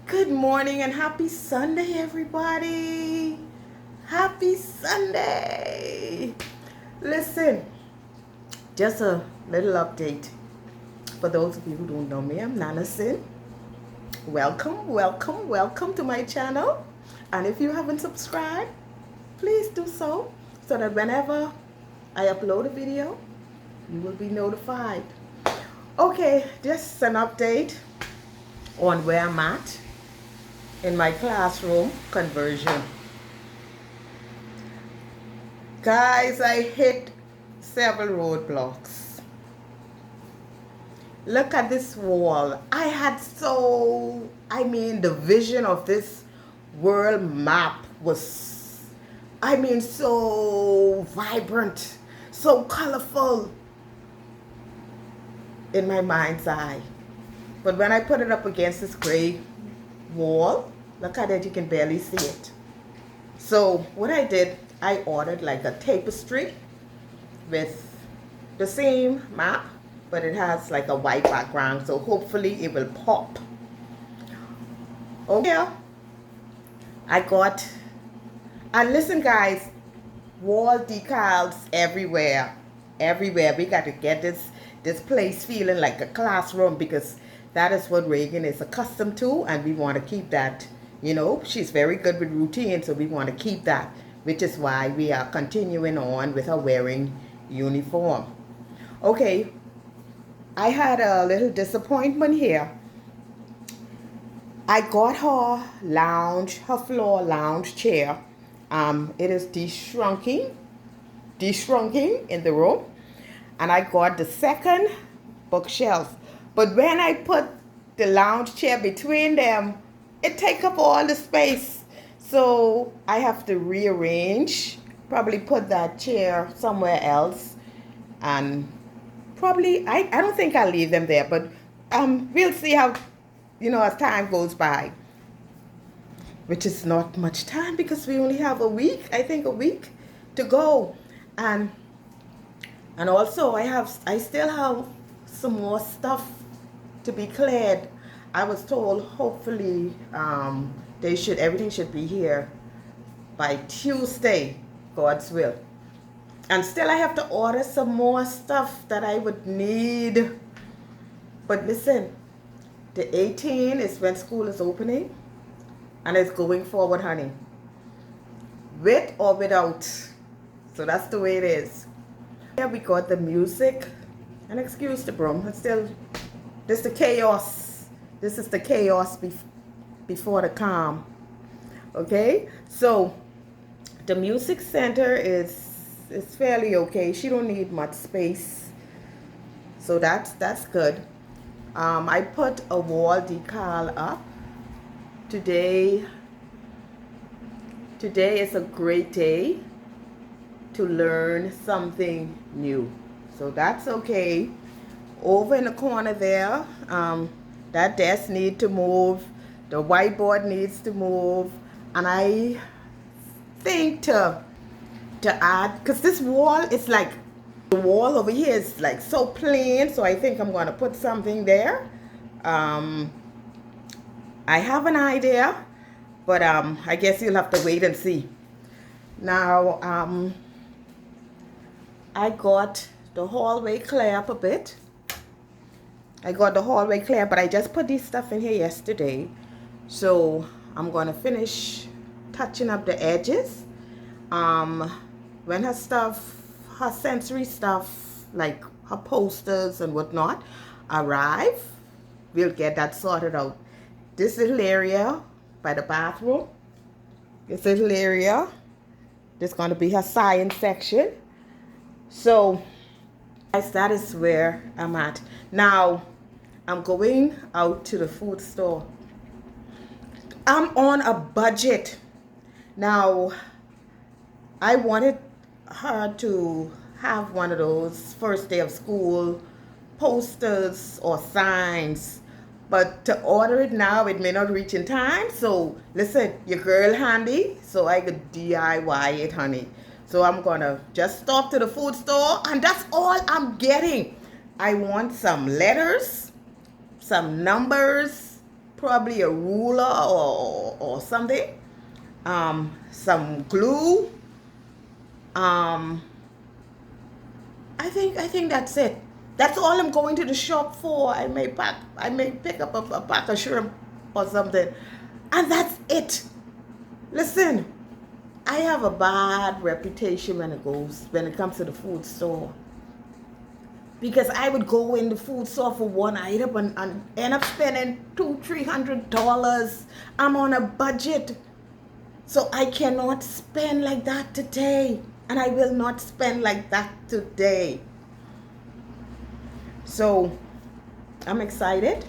Good morning and happy Sunday, everybody. Happy Sunday. Listen, just a little update. For those of you who don't know me, I'm Nana Sin. Welcome to my channel. And if you haven't subscribed, please do so that whenever I upload a video, you will be notified. Okay, just an update on where I'm at in my classroom conversion. Guys, I hit several roadblocks. Look at this wall. The vision of this world map was, so vibrant, so colorful in my mind's eye. But when I put it up against this gray wall, look at it, you can barely see it. So what I did, I ordered like a tapestry with the same map, but it has like a white background, so hopefully it will pop. Okay, I got, and listen guys, wall decals everywhere. We got to get this place feeling like a classroom, because that is what Reagan is accustomed to, and we want to keep that. You know, she's very good with routine, so we want to keep that, which is why we are continuing on with her wearing uniform. Okay, I had a little disappointment here. I got her floor lounge chair. It is de-shrunking in the room, and I got the second bookshelf. But when I put the lounge chair between them, it takes up all the space. So I have to rearrange, probably put that chair somewhere else. And probably, I don't think I'll leave them there, but we'll see how, as time goes by. Which is not much time, because we only have a week to go. And also I still have some more stuff to be cleared. I was told hopefully everything should be here by Tuesday, God's will. And still I have to order some more stuff that I would need. But listen, the 18th is when school is opening, and it's going forward, honey. With or without. So that's the way it is. Here we got the music. And excuse the broom. It's still, this is the chaos. This is the chaos before the calm. Okay? So, the music center is fairly okay. She don't need much space. So that's good. I put a wall decal up. Today is a great day to learn something new. So that's okay. Over in the corner there, that desk needs to move. The whiteboard needs to move. And I think to add, because this wall is like, the wall over here is like so plain. So I think I'm going to put something there. I have an idea, but I guess you'll have to wait and see. Now, I got the hallway clear up a bit. But I just put this stuff in here yesterday. So I'm going to finish touching up the edges. When her sensory stuff, like her posters and whatnot, arrive, we'll get that sorted out. This little area by the bathroom, this is going to be her science section. So that is where I'm at. Now, I'm going out to the food store. I'm on a budget. Now, I wanted her to have one of those first day of school posters or signs. But to order it now, it may not reach in time. So, listen, your girl handy, so I could DIY it, honey. So I'm going to just stop to the food store, and that's all I'm getting. I want some letters, some numbers, probably a ruler or something, some glue. I think that's it. That's all I'm going to the shop for. I may pick up a pack of shrimp or something, and that's it. Listen, I have a bad reputation when it comes to the food store, because I would go in the food store for one item and end up spending $200-300. I'm on a budget, so I cannot spend like that today, and I will not spend like that today. So I'm excited.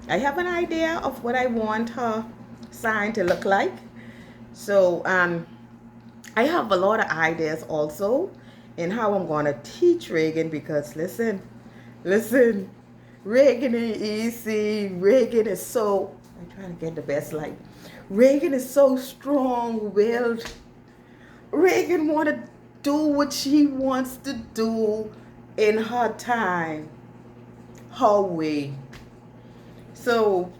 I have an idea of what I want her sign to look like. So I have a lot of ideas also in how I'm going to teach Reagan, because listen, Reagan ain't easy. Reagan is so, I'm trying to get the best light. Reagan is so strong-willed. Reagan want to do what she wants to do in her time, her way. So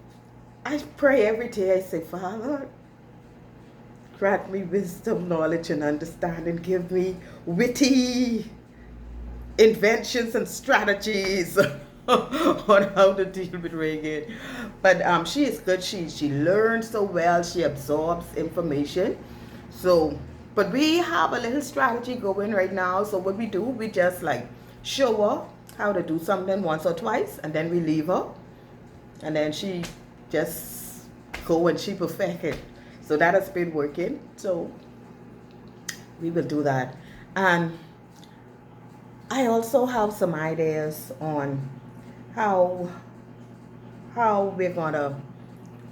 I pray every day. I say, Father, grant me wisdom, knowledge, and understanding. Give me witty inventions and strategies on how to deal with Reagan. But she is good. She learns so well. She absorbs information. So, but we have a little strategy going right now. So what we do, we just like show her how to do something once or twice, and then we leave her, and then she just go and she perfect it. So that has been working. So we will do that. And I also have some ideas on how we're gonna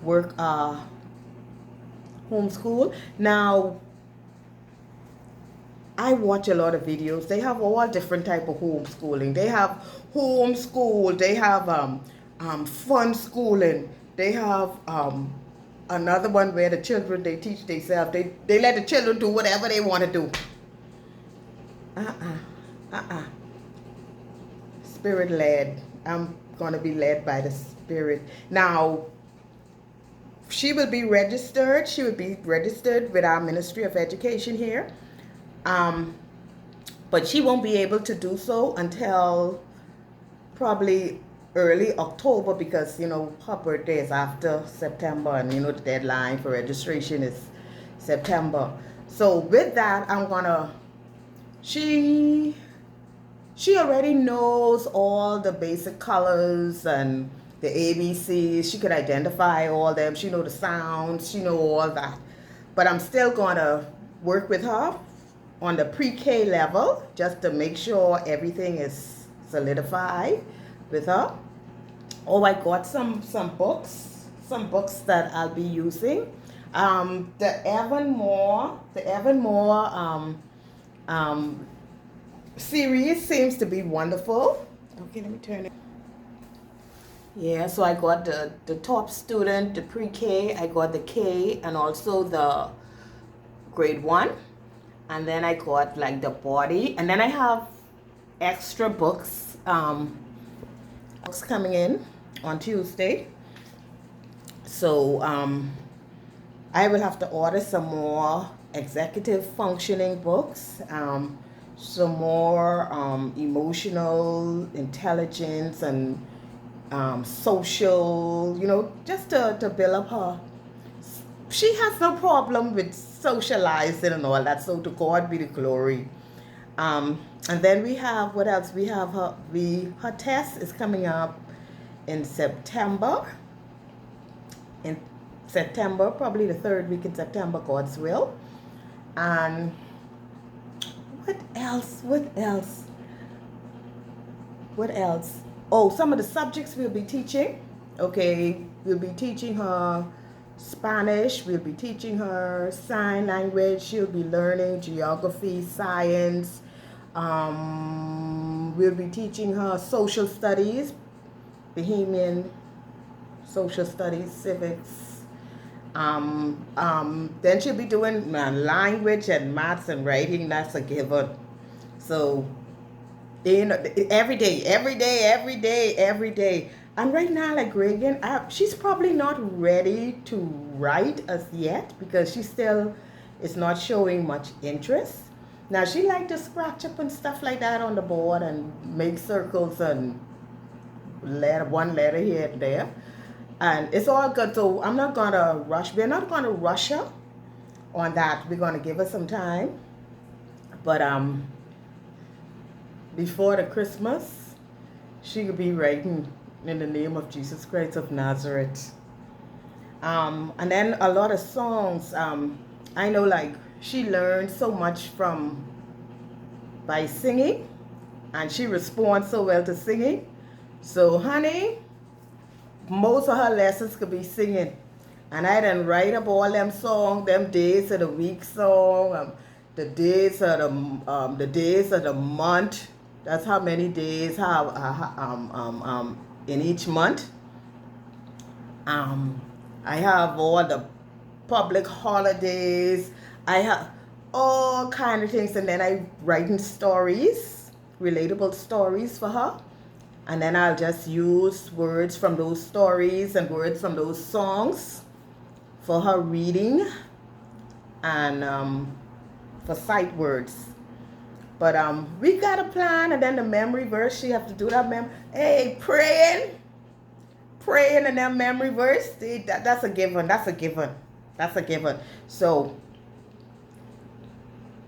work homeschool. Now, I watch a lot of videos. They have all different type of homeschooling. They have homeschool. They have fun schooling. They have another one where the children, they teach themselves. They let the children do whatever they want to do. Spirit led. I'm gonna be led by the Spirit. Now, she will be registered. She will be registered with our Ministry of Education here. But she won't be able to do so until probably early October, because her birthday is after September, and the deadline for registration is September. So with that, she already knows all the basic colors and the ABCs. She could identify all them. She know the sounds. She know all that. But I'm still gonna work with her on the pre-K level, just to make sure everything is solidified with her. Oh, I got some books that I'll be using. The Evan Moore series seems to be wonderful. Okay, let me turn it. Yeah, so I got the top student, the pre-K, I got the K, and also the grade 1. And then I got like the body, and then I have extra books coming in on Tuesday. So I will have to order some more executive functioning books, some more emotional intelligence and social, just to build up her. She has no problem with socializing and all that, so to God be the glory. And then we have, what else? We have her test is coming up in September. Probably the 3rd week in September, God's will. And what else? Oh, some of the subjects we'll be teaching. Okay, we'll be teaching her Spanish, we'll be teaching her sign language, she'll be learning geography, science, we'll be teaching her social studies, Bahamian social studies, civics, then she'll be doing language and maths and writing. That's a given. So every day And right now, like Reagan, she's probably not ready to write as yet because she still is not showing much interest. Now she like to scratch up and stuff like that on the board and make circles and one letter here and there, and it's all good. So I'm not gonna rush. We're not gonna rush her on that. We're gonna give her some time, but before the Christmas, she could be writing in the name of Jesus Christ of Nazareth. And then a lot of songs. I know, like she learned so much from by singing, and she responds so well to singing. So, honey, most of her lessons could be singing. And I done write up all them songs, them days of the week song, the days of the days of the month. That's how many days have in each month. I have all the public holidays. I have all kind of things, and then I writing stories, relatable stories for her. And then I'll just use words from those stories and words from those songs for her reading and for sight words. But we got a plan, and then the memory verse, she have to do that hey, praying and then memory verse, that's a given. That's a given. So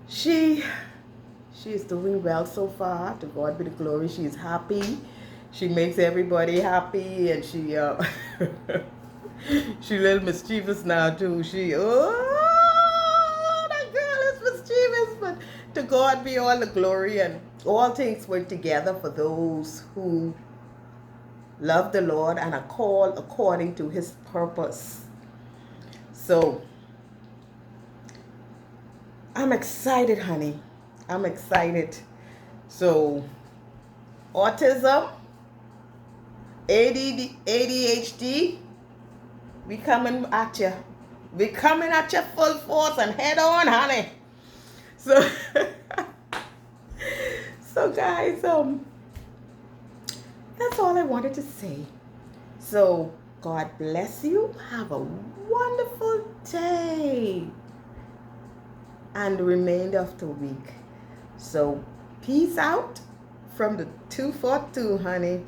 she is doing well so far. To God be the glory. She is happy. She makes everybody happy, and she she a little mischievous now too. That girl is mischievous, but to God be all the glory, and all things work together for those who love the Lord and are called according to His purpose. So I'm excited, honey. I'm excited. So autism, ADHD, we coming at you. We coming at you full force and head on, honey. So, so guys, that's all I wanted to say. So God bless you. Have a wonderful day and the remainder of the week. So peace out from the 242, honey.